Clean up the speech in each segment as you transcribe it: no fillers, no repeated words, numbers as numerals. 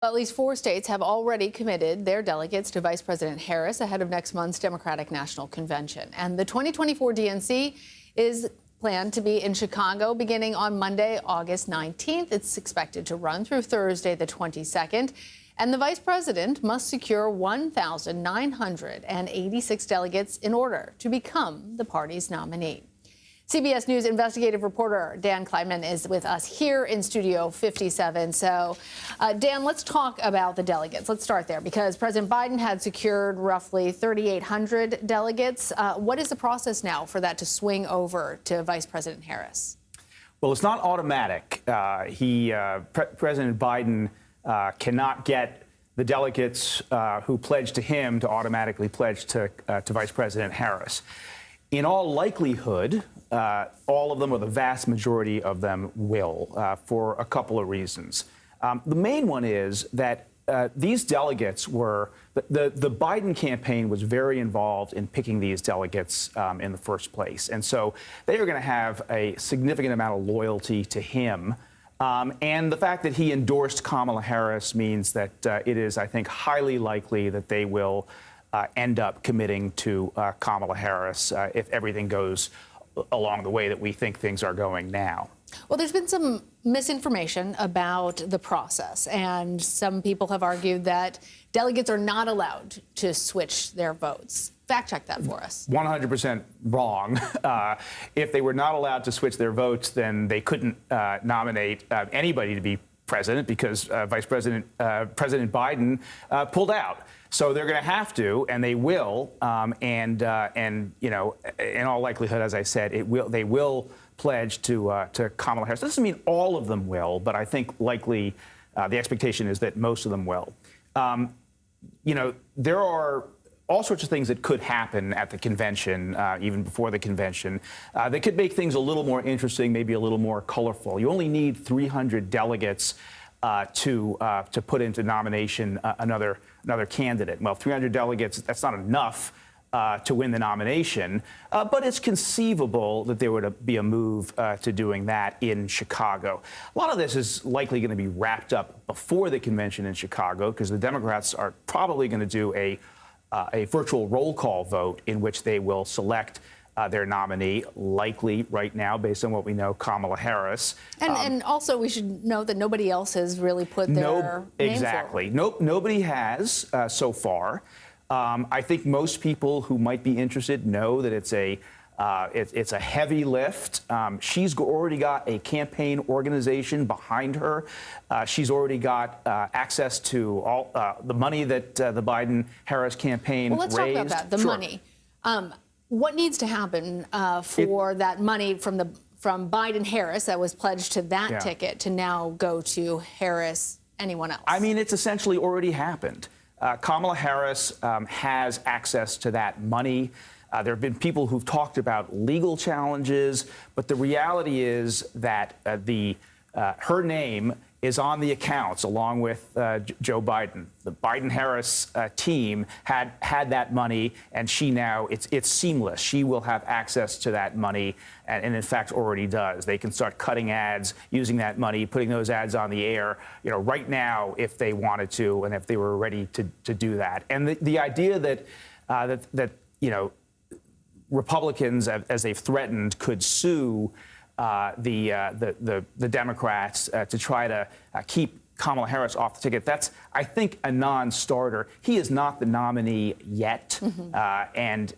At least 4 states have already committed their delegates to Vice President Harris ahead of next month's Democratic National Convention. And the 2024 DNC is planned to be in Chicago beginning on Monday, August 19th. It's expected to run through Thursday, the 22nd. And the vice president must secure 1,986 delegates in order to become the party's nominee. CBS News investigative reporter Dan Klaidman is with us here in Studio 57. So, Dan, let's talk about the delegates. Let's start there because President Biden had secured roughly 3,800 delegates. What is the process now for that to swing over to Vice President Harris? Well, it's not automatic. President Biden cannot get the delegates who pledged to him to automatically pledge to Vice President Harris. In all likelihood, all of them, or the vast majority of them, will, for a couple of reasons. The main one is that these delegates were, the Biden campaign was very involved in picking these delegates in the first place. And so they are going to have a significant amount of loyalty to him. And the fact that he endorsed Kamala Harris means that it is, I think, highly likely that they will end up committing to Kamala Harris if everything goes along the way that we think things are going now. Well, there's been some misinformation about the process, and some people have argued that delegates are not allowed to switch their votes. Fact check that for us. 100% wrong. If they were not allowed to switch their votes, then they couldn't nominate anybody to be president because President Biden pulled out. So they're going to have to, and they will, and you know, in all likelihood, as I said, they will pledge to Kamala Harris. That doesn't mean all of them will, but I think likely the expectation is that most of them will. You know, there are all sorts of things that could happen at the convention, even before the convention, that could make things a little more interesting, maybe a little more colorful. You only need 300 delegates to put into nomination another candidate. Well, 300 delegates, that's not enough to win the nomination, but it's conceivable that there would be a move to doing that in Chicago. A lot of this is likely going to be wrapped up before the convention in Chicago because the Democrats are probably going to do a virtual roll call vote in which they will select their nominee, likely right now, based on what we know, Kamala Harris. And also we should note that nobody else has really put their name exactly. forward. Nobody has so far. I think most people who might be interested know that it's a heavy lift. She's already got a campaign organization behind her. She's already got access to all the money that the Biden-Harris campaign raised. Well, let's talk about that, the money. What needs to happen for that money from Biden-Harris that was pledged to that ticket to now go to Harris, anyone else? I mean, it's essentially already happened. Kamala Harris has access to that money. There have been people who've talked about legal challenges, but the reality is that her name is on the accounts along with Joe Biden. The Biden-Harris team had that money, and it's seamless. She will have access to that money, and in fact already does. They can start cutting ads using that money, putting those ads on the air, you know, right now if they wanted to, and if they were ready to do that. And the idea that you know, Republicans, as they've threatened, could sue the Democrats to try to keep Kamala Harris off the ticket. That's, I think, a non-starter. He is not the nominee yet, and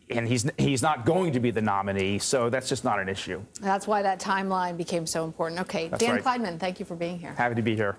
he's not going to be the nominee, so that's just not an issue. That's why that timeline became so important. Okay, That's Dan right. Klaidman, thank you for being here. Happy to be here.